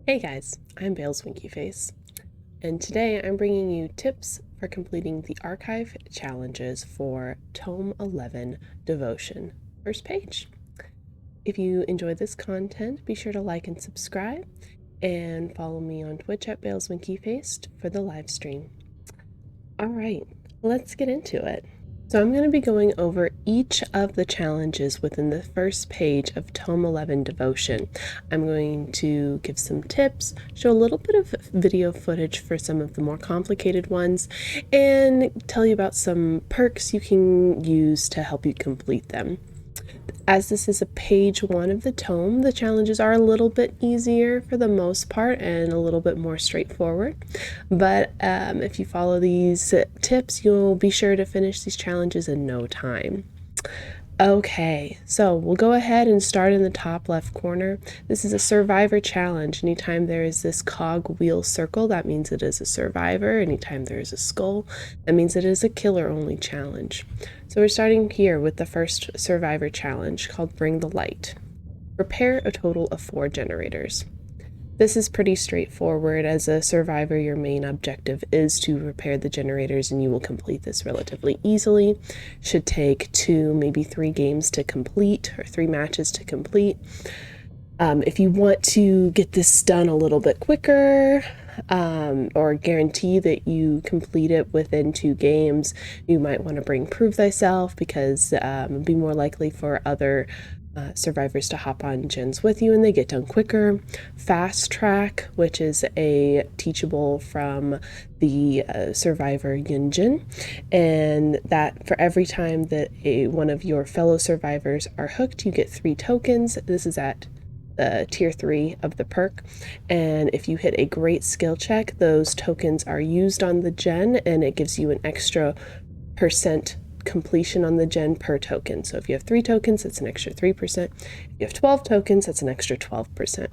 Hey guys, I'm Bale's Winky Face, and today I'm bringing you tips for completing the archive challenges for Tome 11 Devotion, first page. If you enjoy this content, be sure to like and subscribe, and follow me on Twitch at Bale's Winky Face for the live stream. Alright, let's get into it. So I'm going to be going over each of the challenges within the first page of Tome 11 Devotion. I'm going to give some tips, show a little bit of video footage for some of the more complicated ones, and tell you about some perks you can use to help you complete them. As this is a page one of the tome, the challenges are a little bit easier for the most part and a little bit more straightforward. But if you follow these tips, you'll be sure to finish these challenges in no time. Okay, so we'll go ahead and start in the top left corner. This is a survivor challenge. Anytime there is this cog wheel circle, that means it is a survivor. Anytime there is a skull, that means it is a killer only challenge. So we're starting here with the first survivor challenge called Bring the Light. Repair a total of 4 generators. This is pretty straightforward. As a survivor, your main objective is to repair the generators, and you will complete this relatively easily. Should take 2, maybe 3 games to complete, or 3 matches to complete. If you want to get this done a little bit quicker, or guarantee that you complete it within 2 games, you might want to bring Prove Thyself, because it'd be more likely for other survivors to hop on gens with you and they get done quicker. Fast Track, which is a teachable from the survivor Yunjin, and that for every time that one of your fellow survivors are hooked, you get 3 tokens. This is at tier 3 of the perk, and if you hit a great skill check, those tokens are used on the gen and it gives you an extra % completion on the gen per token. So if you have 3 tokens, that's an extra 3%. If you have 12 tokens, that's an extra 12%.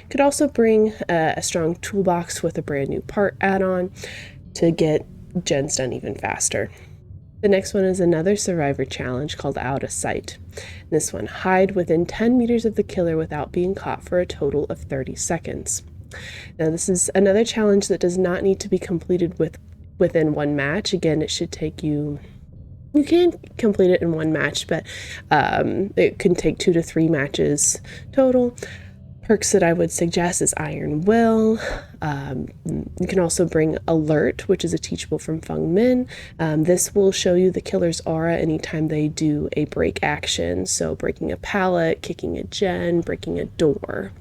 Could also bring a strong toolbox with a brand new part add-on to get gens done even faster. The next one is another survivor challenge called Out of Sight. This one, hide within 10 meters of the killer without being caught for a total of 30 seconds. Now this is another challenge that does not need to be completed within 1 match. Again, it should take you can complete it in 1 match, but it can take 2 to 3 matches total. Perks that I would suggest is Iron Will. You can also bring Alert, which is a teachable from Feng Min. This will show you the killer's aura anytime they do a break action. So breaking a pallet, kicking a gen, breaking a door.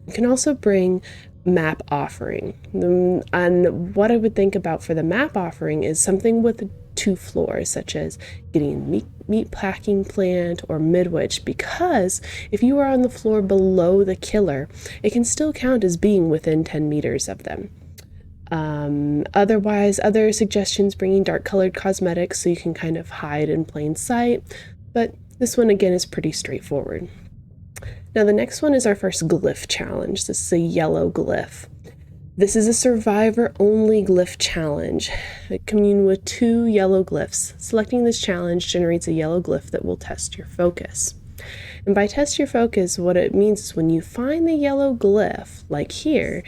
You can also bring Map Offering. And what I would think about for the Map Offering is something with 2 floors, such as getting meat packing plant or midwich, because if you are on the floor below the killer, it can still count as being within 10 meters of them. Otherwise, other suggestions, bringing dark colored cosmetics so you can kind of hide in plain sight, but this one again is pretty straightforward. Now the next one is our first Glyph challenge. This is a yellow glyph. This is a survivor-only glyph challenge. Commune with 2 yellow glyphs. Selecting this challenge generates a yellow glyph that will test your focus. And by test your focus, what it means is when you find the yellow glyph, like here,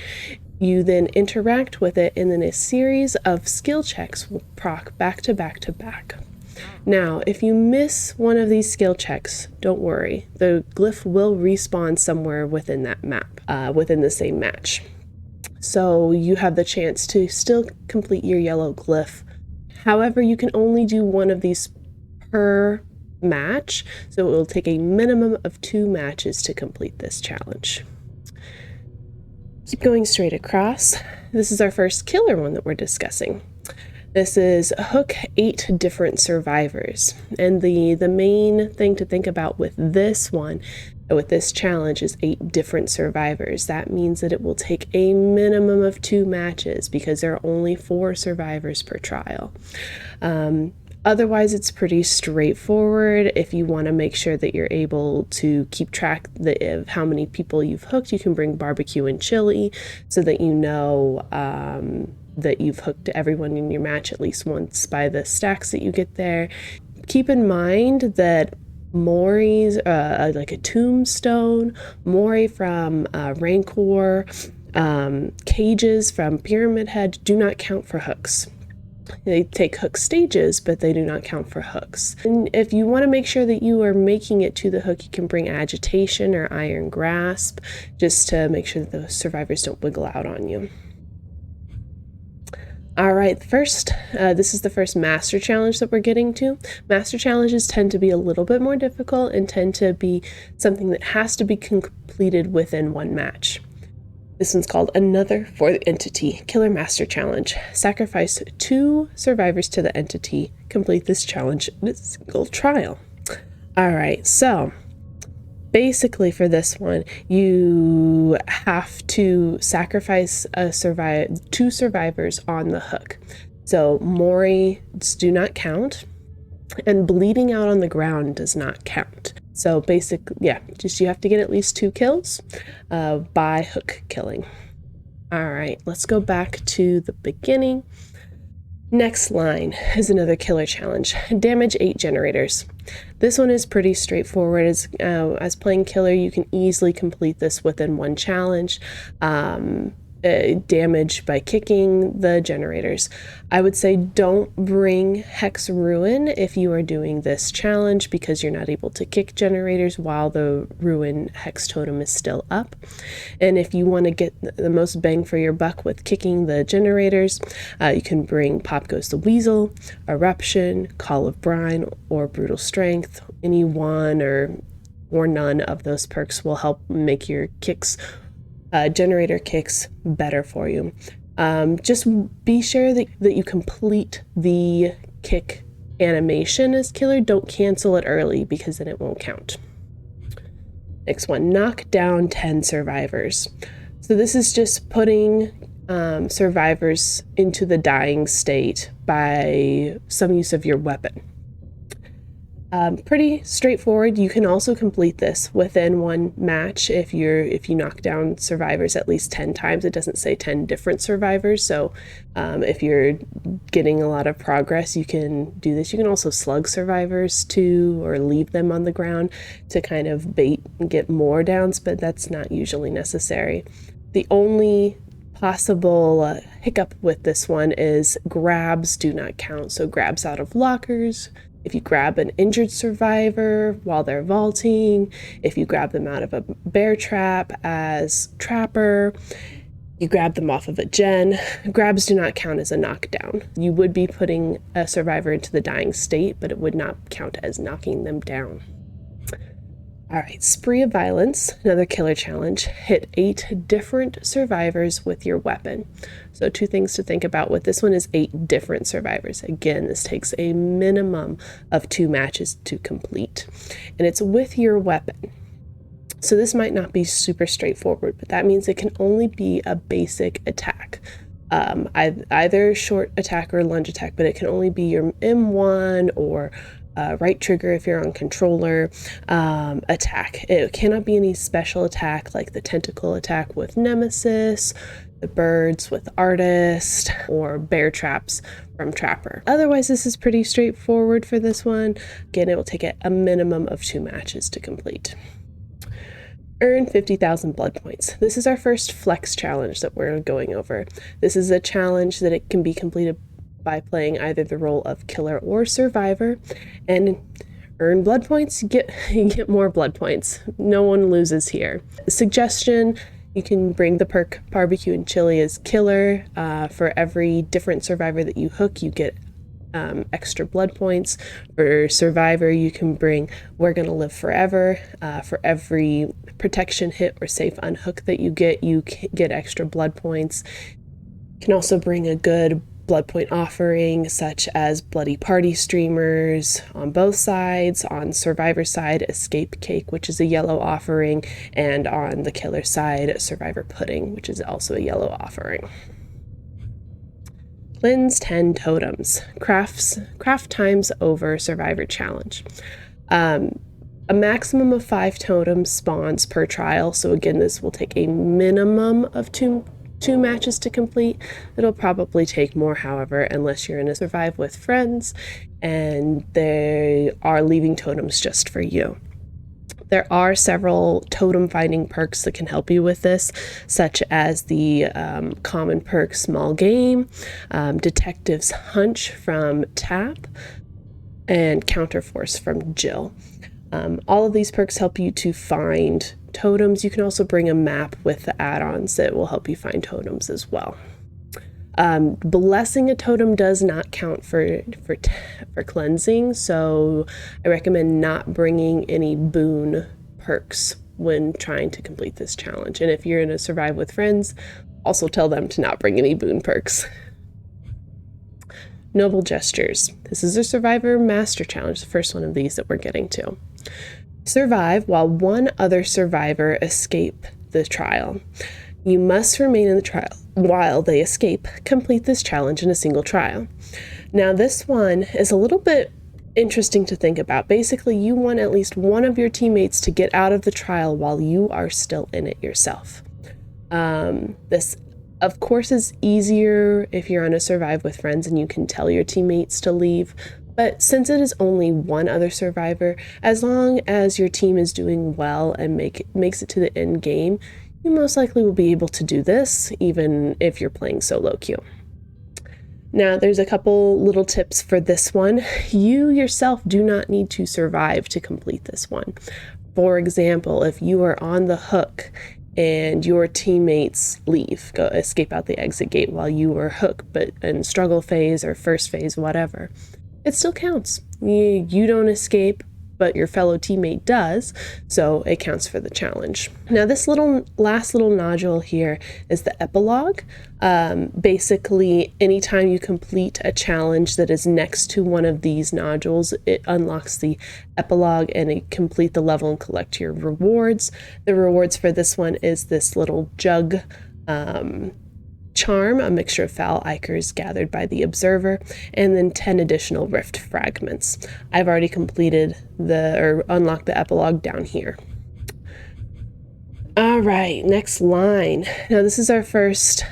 you then interact with it, and then a series of skill checks will proc back to back to back. Now, if you miss one of these skill checks, don't worry. The glyph will respawn somewhere within that map, within the same match. So you have the chance to still complete your yellow glyph. However, you can only do 1 of these per match, so it will take a minimum of 2 matches to complete this challenge. Keep going straight across. This is our first killer one that we're discussing. This is hook 8 different survivors, and the main thing to think about with this one, with this challenge, is 8 different survivors. That means that it will take a minimum of 2 matches because there are only 4 survivors per trial. Otherwise, it's pretty straightforward. If you want to make sure that you're able to keep track of how many people you've hooked, you can bring barbecue and chili so that you know that you've hooked everyone in your match at least once by the stacks that you get there. Keep in mind that Mori's like a tombstone, Mori from Rancor, Cages from Pyramid Head do not count for hooks. They take hook stages, but they do not count for hooks. And if you want to make sure that you are making it to the hook, you can bring Agitation or Iron Grasp, just to make sure that the survivors don't wiggle out on you. All right, this is the first Master Challenge that we're getting to. Master Challenges tend to be a little bit more difficult and tend to be something that has to be completed within one match. This one's called Another for the Entity Killer Master Challenge. Sacrifice 2 survivors to the entity. Complete this challenge in a single trial. All right, so basically for this one, you have to sacrifice two survivors on the hook. So Mori's do not count, and bleeding out on the ground does not count. So basically, you have to get at least 2 kills by hook killing. All right, let's go back to the beginning. Next line is another killer challenge. Damage 8 generators. This one is pretty straightforward. As playing killer, you can easily complete this within one challenge. Damage by kicking the generators. I would say don't bring Hex Ruin if you are doing this challenge, because you're not able to kick generators while the Ruin Hex Totem is still up. And if you want to get the most bang for your buck with kicking the generators, you can bring Pop Goes the Weasel, Eruption, Call of Brine, or Brutal Strength. Any one or none of those perks will help make your kicks generator kicks better for you. Just be sure that you complete the kick animation as killer. Don't cancel it early, because then it won't count. Next one, knock down 10 survivors. So this is just putting survivors into the dying state by some use of your weapon. Pretty straightforward. You can also complete this within one match if you knock down survivors at least 10 times. It doesn't say 10 different survivors, so if you're getting a lot of progress, you can do this. You can also slug survivors too, or leave them on the ground to kind of bait and get more downs, but that's not usually necessary. The only possible hiccup with this one is grabs do not count. So grabs out of lockers, if you grab an injured survivor while they're vaulting, if you grab them out of a bear trap as trapper, you grab them off of a gen, grabs do not count as a knockdown. You would be putting a survivor into the dying state, but it would not count as knocking them down. All right, Spree of Violence, another killer challenge. Hit 8 different survivors with your weapon. So 2 things to think about with this one is 8 different survivors. Again, this takes a minimum of 2 matches to complete, and it's with your weapon. So this might not be super straightforward, but that means it can only be a basic attack. Either short attack or lunge attack, but it can only be your M1 or right trigger if you're on controller attack. It cannot be any special attack like the tentacle attack with Nemesis, the birds with Artist, or bear traps from Trapper. Otherwise, this is pretty straightforward for this one. Again, it will take a minimum of 2 matches to complete. Earn 50,000 blood points. This is our first flex challenge that we're going over. This is a challenge that it can be completed by playing either the role of killer or survivor, and earn blood points. You get more blood points. No one loses here. Suggestion: you can bring the perk Barbecue and Chili as killer. For every different survivor that you hook, you get extra blood points. For survivor, you can bring We're Gonna Live Forever. For every protection hit or safe unhook that you get extra blood points. You can also bring a good blood point offering, such as Bloody Party Streamers on both sides. On survivor side, Escape Cake, which is a yellow offering, and on the killer side, Survivor Pudding, which is also a yellow offering. Cleanse 10 totems. Craft times over survivor challenge. A maximum of 5 totems spawns per trial, so again, this will take a minimum of two matches to complete. It'll probably take more, however, unless you're in a survive with friends and they are leaving totems just for you. There are several totem finding perks that can help you with this, such as the common perk Small Game, Detective's Hunch from Tap, and Counterforce from Jill. All of these perks help you to find totems. You can also bring a map with the add-ons that will help you find totems as well. Blessing a totem does not count for cleansing, so I recommend not bringing any boon perks when trying to complete this challenge. And if you're in a survive with friends, also tell them to not bring any boon perks. Noble Gestures. This is a Survivor Master Challenge, the first one of these that we're getting to. Survive while one other survivor escape the trial. You must remain in the trial while they escape. Complete this challenge in a single trial. Now this one is a little bit interesting to think about. Basically, you want at least one of your teammates to get out of the trial while you are still in it yourself. This, of course, is easier if you're on a survive with friends and you can tell your teammates to leave. But since it is only one other survivor, as long as your team is doing well and makes it to the end game, you most likely will be able to do this, even if you're playing solo queue. Now, there's a couple little tips for this one. You yourself do not need to survive to complete this one. For example, if you are on the hook and your teammates leave, go escape out the exit gate while you are hook, but in struggle phase or first phase, whatever, it still counts. You don't escape, but your fellow teammate does, so it counts for the challenge. Now, this last little nodule here is the epilogue. Basically, anytime you complete a challenge that is next to one of these nodules, it unlocks the epilogue and it complete the level and collect your rewards. The rewards for this one is this little jug charm, a mixture of foul ichors gathered by the observer, and then 10 additional rift fragments. I've already completed unlocked the epilogue down here. All right, next line. Now this is our first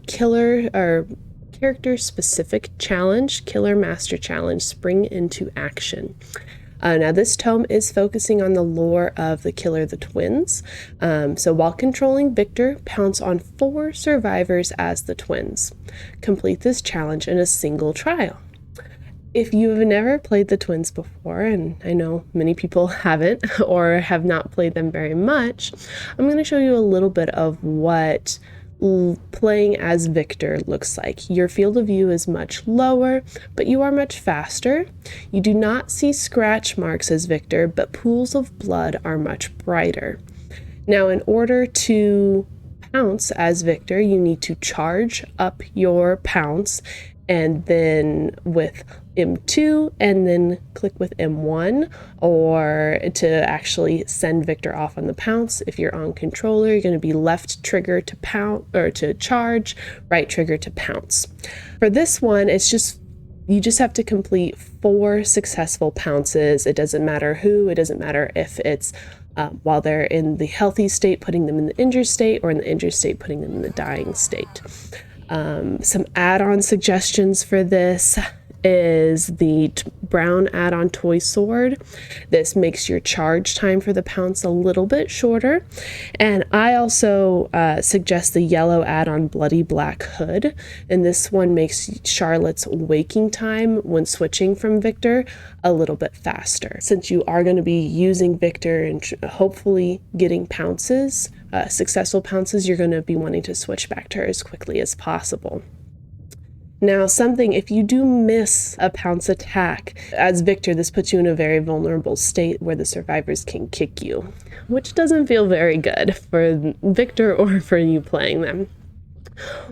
killer or character specific challenge, Killer Master Challenge, Spring into Action. Now this tome is focusing on the lore of the Killer the Twins. So while controlling Victor, pounce on 4 survivors as the twins. Complete this challenge in a single trial. If you have never played the twins before, and I know many people haven't or have not played them very much, I'm going to show you a little bit of what playing as Victor looks like. Your field of view is much lower, but you are much faster. You do not see scratch marks as Victor, but pools of blood are much brighter. Now, in order to pounce as Victor, you need to charge up your pounce, and then with M2 and then click with M1, or to actually send Victor off on the pounce. If you're on controller, you're going to be left trigger to pounce or to charge, right trigger to pounce. For this one, you just have to complete 4 successful pounces. It doesn't matter who, it doesn't matter if it's while they're in the healthy state, putting them in the injured state, or in the injured state, putting them in the dying state. Some add-on suggestions for this is the brown add-on Toy Sword. This makes your charge time for the pounce a little bit shorter. And I also suggest the yellow add-on Bloody Black Hood. And this one makes Charlotte's waking time when switching from Victor a little bit faster. Since you are going to be using Victor and hopefully getting pounces, successful pounces, you're going to be wanting to switch back to her as quickly as possible. Now, if you do miss a pounce attack, as Victor, this puts you in a very vulnerable state where the survivors can kick you, which doesn't feel very good for Victor or for you playing them.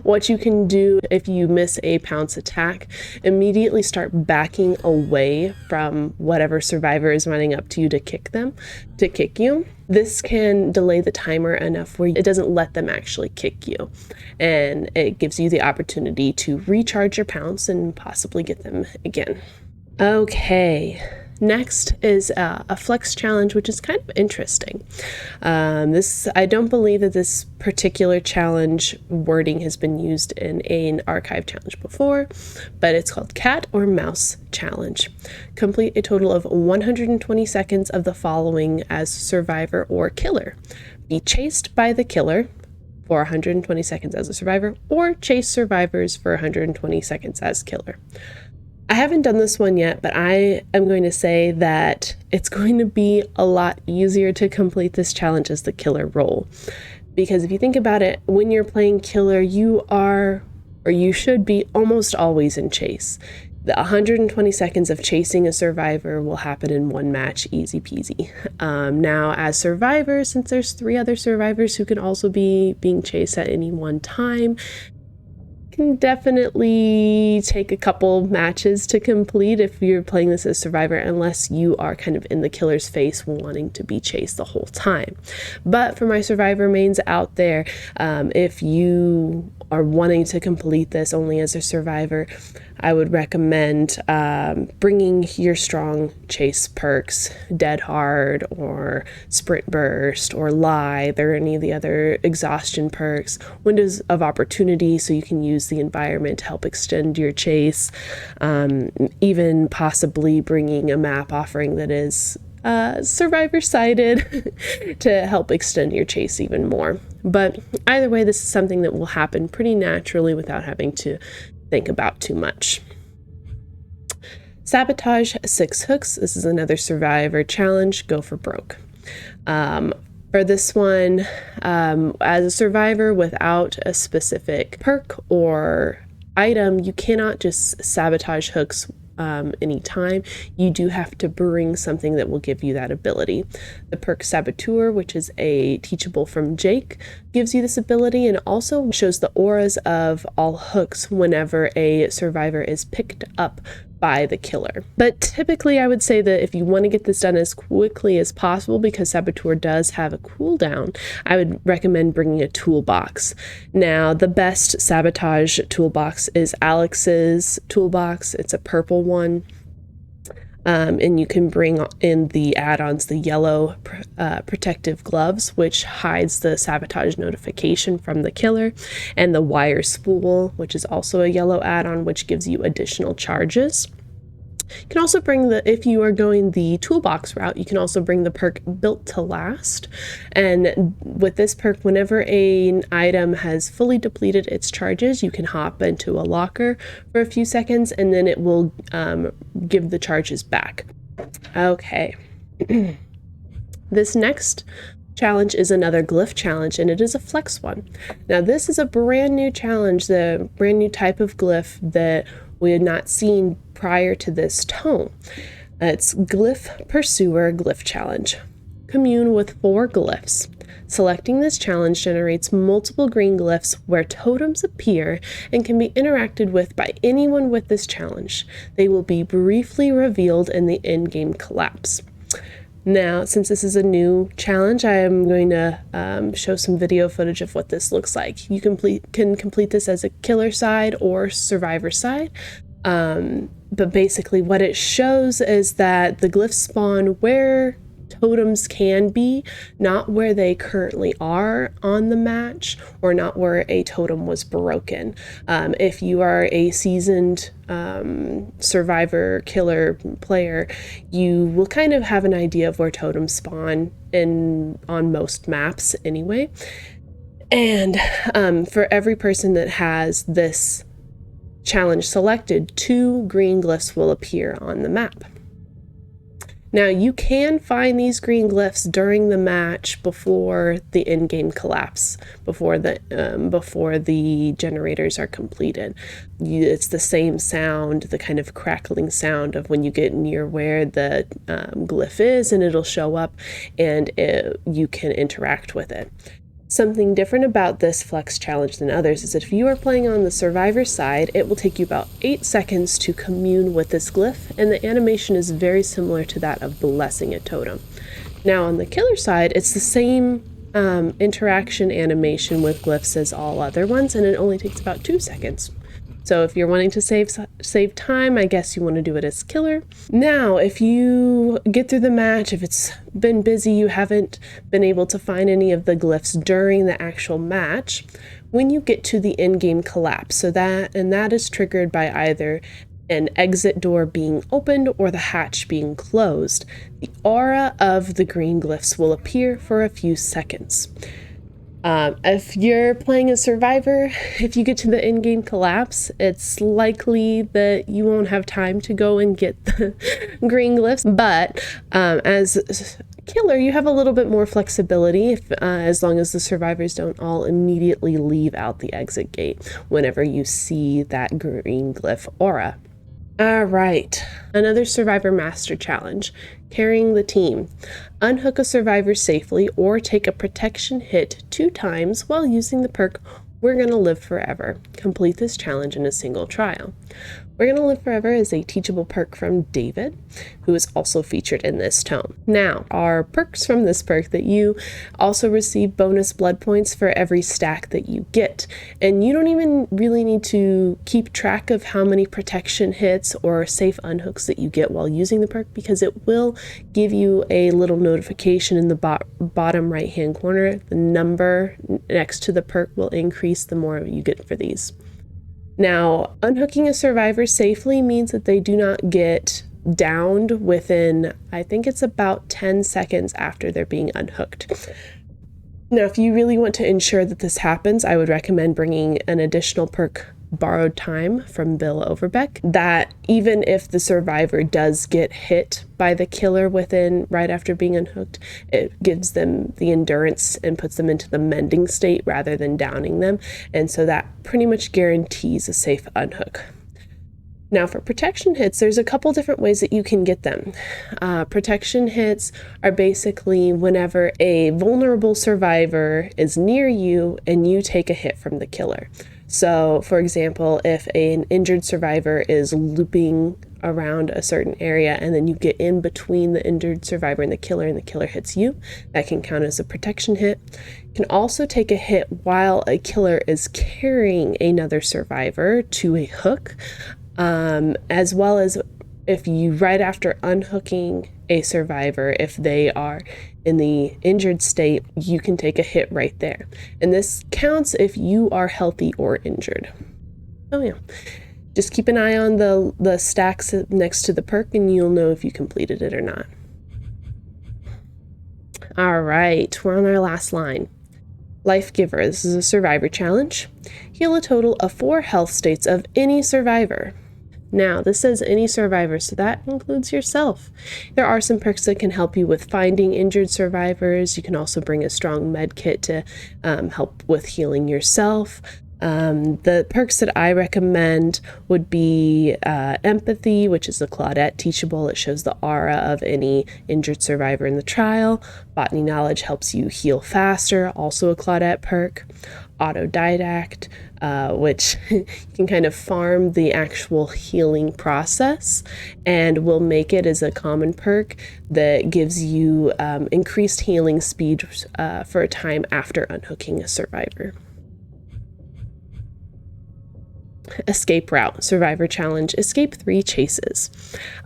What you can do if you miss a pounce attack, immediately start backing away from whatever survivor is running up to you to kick you. This can delay the timer enough where it doesn't let them actually kick you, and it gives you the opportunity to recharge your pounce and possibly get them again. Okay, Next is a flex challenge, which is kind of interesting. I don't believe that this particular challenge wording has been used in an archive challenge before, but it's called Cat or Mouse Challenge. Complete a total of 120 seconds of the following as survivor or killer. Be chased by the killer for 120 seconds as a survivor, or chase survivors for 120 seconds as killer. I haven't done this one yet, but I am going to say that it's going to be a lot easier to complete this challenge as the killer role. Because if you think about it, when you're playing killer, you are, or you should be, almost always in chase. The 120 seconds of chasing a survivor will happen in one match, easy peasy. Now, as survivors, since there's 3 other survivors who can also be being chased at any one time, can definitely take a couple matches to complete if you're playing this as survivor, unless you are kind of in the killer's face wanting to be chased the whole time. But for my survivor mains out there, if you are wanting to complete this only as a survivor, I would recommend bringing your strong chase perks, Dead Hard or Sprint Burst or Lithe or any of the other exhaustion perks, Windows of Opportunity so you can use the environment to help extend your chase, even possibly bringing a map offering that is survivor-sided to help extend your chase even more. But either way, this is something that will happen pretty naturally without having to think about too much. Sabotage Six Hooks. This is another survivor challenge. Go for broke. For this one, as a survivor without a specific perk or item, you cannot just sabotage hooks anytime. You do have to bring something that will give you that ability. The perk Saboteur, which is a teachable from Jake, gives you this ability and also shows the auras of all hooks whenever a survivor is picked up by the killer. But typically I would say that if you want to get this done as quickly as possible, because Saboteur does have a cooldown, I would recommend bringing a toolbox. Now, the best sabotage toolbox is Alex's toolbox. It's a purple one. And you can bring in the add-ons, the yellow protective gloves, which hides the sabotage notification from the killer, and the wire spool, which is also a yellow add-on, which gives you additional charges. You can also bring if you are going the toolbox route, you can also bring the perk Built to Last. And with this perk, whenever an item has fully depleted its charges, you can hop into a locker for a few seconds and then it will give the charges back. Okay. This next challenge is another Glyph challenge, and it is a flex one. Now, this is a brand new challenge, the brand new type of Glyph that we had not seen prior to this tome. It's Glyph Pursuer Glyph Challenge. Commune with 4 glyphs. Selecting this challenge generates multiple green glyphs where totems appear and can be interacted with by anyone with this challenge. They will be briefly revealed in the in-game collapse. Now, since this is a new challenge, I am going to show some video footage of what this looks like. You can complete this as a killer side or survivor side. But basically what it shows is that the glyphs spawn where totems can be, not where they currently are on the match, or not where a totem was broken. If you are a seasoned survivor killer player, you will kind of have an idea of where totems spawn on most maps anyway. And for every person that has this challenge selected, 2 green glyphs will appear on the map. Now, you can find these green glyphs during the match before the in-game collapse, before the generators are completed. It's the same sound, the kind of crackling sound of when you get near where the glyph is, and it'll show up, and you can interact with it. Something different about this flex challenge than others is that if you are playing on the survivor side, it will take you about 8 seconds to commune with this glyph, and the animation is very similar to that of blessing a totem. Now on the killer side, it's the same interaction animation with glyphs as all other ones, and it only takes about 2 seconds. So if you're wanting to save time, I guess you want to do it as killer. Now, if you get through the match, if it's been busy, you haven't been able to find any of the glyphs during the actual match, when you get to the in-game collapse, that is triggered by either an exit door being opened or the hatch being closed, the aura of the green glyphs will appear for a few seconds. If you're playing a survivor, if you get to the in-game collapse, it's likely that you won't have time to go and get the green glyphs, but as killer, you have a little bit more flexibility as long as the survivors don't all immediately leave out the exit gate whenever you see that green glyph aura. All right, another Survivor Master Challenge, carrying the team. Unhook a survivor safely or take a protection hit 2 times while using the perk We're Gonna Live Forever. Complete this challenge in a single trial. We're Gonna Live Forever is a teachable perk from David, who is also featured in this tome. Now, our perks from this perk that you also receive bonus blood points for every stack that you get. And you don't even really need to keep track of how many protection hits or safe unhooks that you get while using the perk, because it will give you a little notification in the bottom right-hand corner. The number next to the perk will increase the more you get for these. Now, unhooking a survivor safely means that they do not get downed within, I think it's about 10 seconds after they're being unhooked. Now, if you really want to ensure that this happens, I would recommend bringing an additional perk, Borrowed Time, from Bill Overbeck, that even if the survivor does get hit by the killer right after being unhooked, it gives them the endurance and puts them into the mending state rather than downing them. And so that pretty much guarantees a safe unhook. Now, for protection hits, there's a couple different ways that you can get them. Protection hits are basically whenever a vulnerable survivor is near you and you take a hit from the killer. So, for example, if an injured survivor is looping around a certain area and then you get in between the injured survivor and the killer hits you, that can count as a protection hit. You can also take a hit while a killer is carrying another survivor to a hook, as well as if you, right after unhooking a survivor, if they are in the injured state, you can take a hit right there. And this counts if you are healthy or injured. Oh yeah. Just keep an eye on the stacks next to the perk and you'll know if you completed it or not. All right, we're on our last line. Life Giver. This is a survivor challenge. Heal a total of 4 health states of any survivor. Now, this says any survivor, so that includes yourself. There are some perks that can help you with finding injured survivors. You can also bring a strong med kit to help with healing yourself. The perks that I recommend would be Empathy, which is a Claudette teachable. It shows the aura of any injured survivor in the trial. Botany Knowledge helps you heal faster, also a Claudette perk. Autodidact, which you can kind of farm the actual healing process, and will make it as a common perk that gives you increased healing speed for a time after unhooking a survivor. Escape Route Survivor Challenge. Escape 3 chases.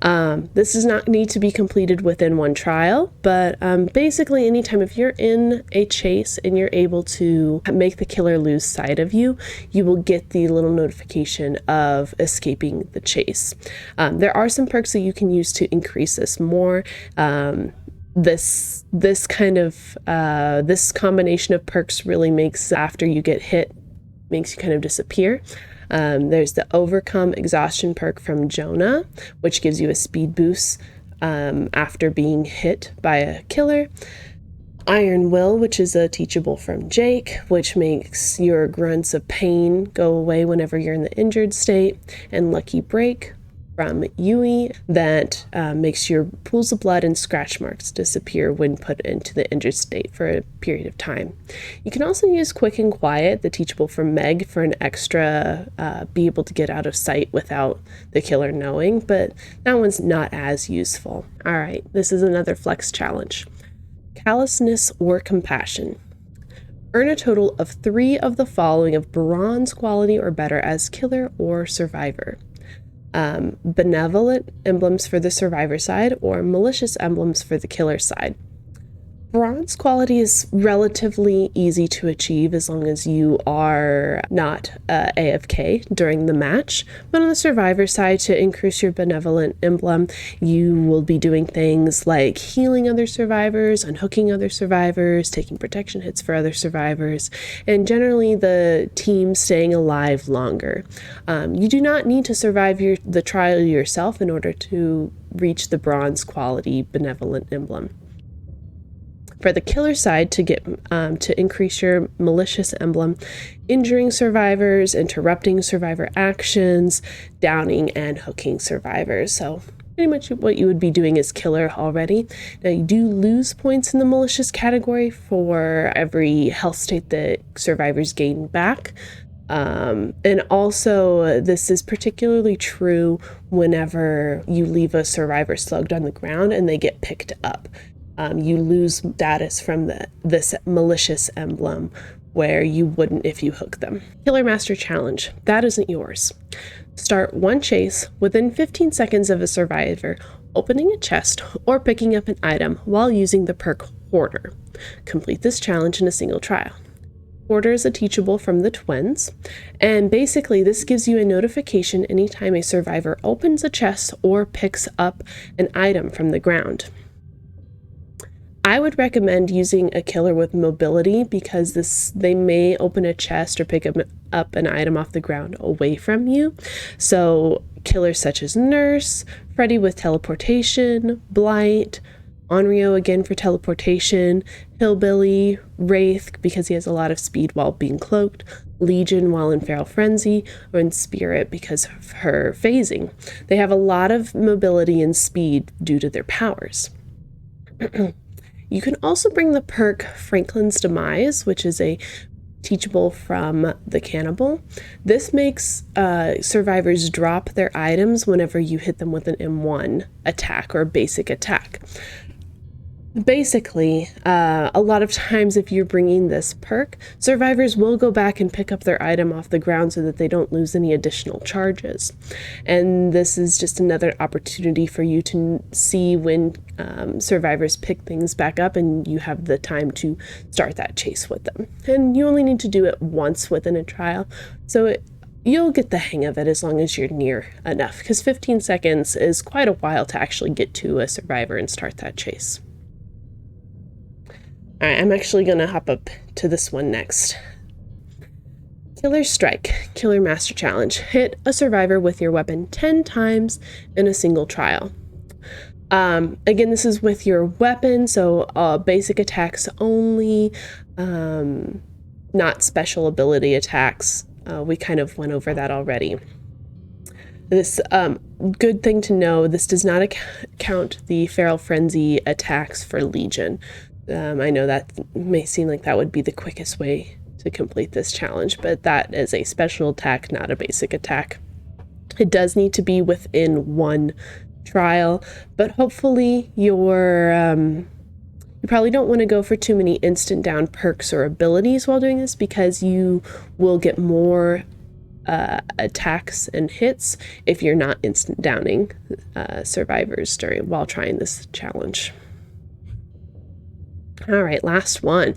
This does not need to be completed within one trial, but basically anytime if you're in a chase and you're able to make the killer lose sight of you, you will get the little notification of escaping the chase. There are some perks that you can use to increase this more. This combination of perks really makes after you get hit, makes you kind of disappear. There's the Overcome Exhaustion perk from Jonah, which gives you a speed boost after being hit by a killer. Iron Will, which is a teachable from Jake, which makes your grunts of pain go away whenever you're in the injured state. And Lucky Break from Yui, that makes your pools of blood and scratch marks disappear when put into the injured state for a period of time. You can also use Quick and Quiet, the teachable from Meg, for an extra be able to get out of sight without the killer knowing, but that one's not as useful. All right, this is another flex challenge. Callousness or Compassion. Earn a total of 3 of the following of bronze quality or better as killer or survivor. Benevolent emblems for the survivor side or malicious emblems for the killer side. Bronze quality is relatively easy to achieve as long as you are not AFK during the match. But on the survivor side, to increase your benevolent emblem, you will be doing things like healing other survivors, unhooking other survivors, taking protection hits for other survivors, and generally the team staying alive longer. You do not need to survive the trial yourself in order to reach the bronze quality benevolent emblem. For the killer side, to increase your malicious emblem, injuring survivors, interrupting survivor actions, downing and hooking survivors. So pretty much what you would be doing is killer already. Now you do lose points in the malicious category for every health state that survivors gain back. And also this is particularly true whenever you leave a survivor slugged on the ground and they get picked up. You lose status from this malicious emblem where you wouldn't if you hook them. Killer Master Challenge. That isn't yours. Start one chase within 15 seconds of a survivor opening a chest or picking up an item while using the perk Hoarder. Complete this challenge in a single trial. Hoarder is a teachable from the twins, and basically this gives you a notification anytime a survivor opens a chest or picks up an item from the ground. I would recommend using a killer with mobility because they may open a chest or pick up an item off the ground away from you. So killers such as Nurse, Freddy with teleportation, Blight, Onryo again for teleportation, Hillbilly, Wraith because he has a lot of speed while being cloaked, Legion while in Feral Frenzy, or in Spirit because of her phasing. They have a lot of mobility and speed due to their powers. You can also bring the perk Franklin's Demise, which is a teachable from the Cannibal. This makes survivors drop their items whenever you hit them with an M1 attack or basic attack. Basically, a lot of times if you're bringing this perk, survivors will go back and pick up their item off the ground so that they don't lose any additional charges. And this is just another opportunity for you to see when survivors pick things back up and you have the time to start that chase with them. And you only need to do it once within a trial, so you'll get the hang of it as long as you're near enough, because 15 seconds is quite a while to actually get to a survivor and start that chase. Alright, I'm actually going to hop up to this one next. Killer Strike, Killer Master Challenge. Hit a survivor with your weapon 10 times in a single trial. Again, this is with your weapon, so basic attacks only, not special ability attacks. We kind of went over that already. This good thing to know, this does not count the Feral Frenzy attacks for Legion. I know that may seem like that would be the quickest way to complete this challenge, but that is a special attack, not a basic attack. It does need to be within one trial, but hopefully you probably don't want to go for too many instant down perks or abilities while doing this, because you will get more attacks and hits if you're not instant downing survivors while trying this challenge. All right, last one.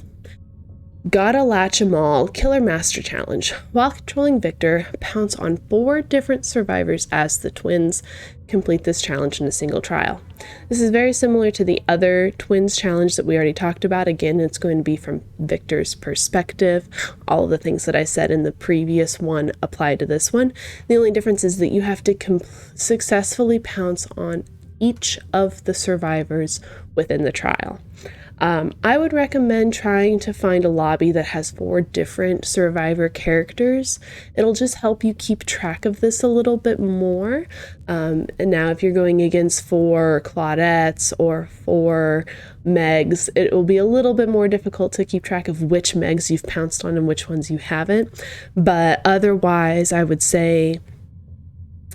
Gotta Latch 'em All, Killer Master Challenge. While controlling Victor, pounce on 4 different survivors as the twins. Complete this challenge in a single trial. This is very similar to the other twins challenge that we already talked about. Again, it's going to be from Victor's perspective. All of the things that I said in the previous one apply to this one. The only difference is that you have to successfully pounce on each of the survivors within the trial. I would recommend trying to find a lobby that has 4 different survivor characters. It'll just help you keep track of this a little bit more. And now if you're going against 4 Claudettes or 4 Megs, it will be a little bit more difficult to keep track of which Megs you've pounced on and which ones you haven't. But otherwise, I would say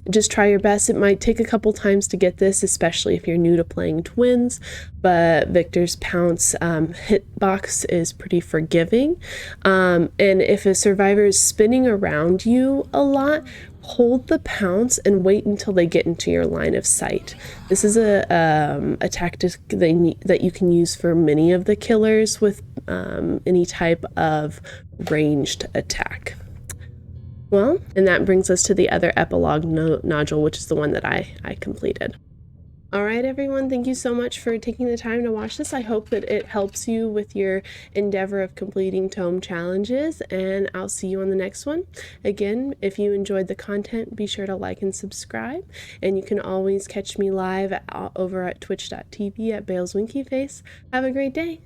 Just try your best. It might take a couple times to get this, especially if you're new to playing twins, but Victor's Pounce hitbox is pretty forgiving. And if a survivor is spinning around you a lot, hold the pounce and wait until they get into your line of sight. This is a tactic that you can use for many of the killers with any type of ranged attack. Well, and that brings us to the other epilogue nodule, which is the one that I completed. All right, everyone, thank you so much for taking the time to watch this. I hope that it helps you with your endeavor of completing tome challenges, and I'll see you on the next one. Again, if you enjoyed the content, be sure to like and subscribe, and you can always catch me live over at twitch.tv at BalesWinkyface. Have a great day.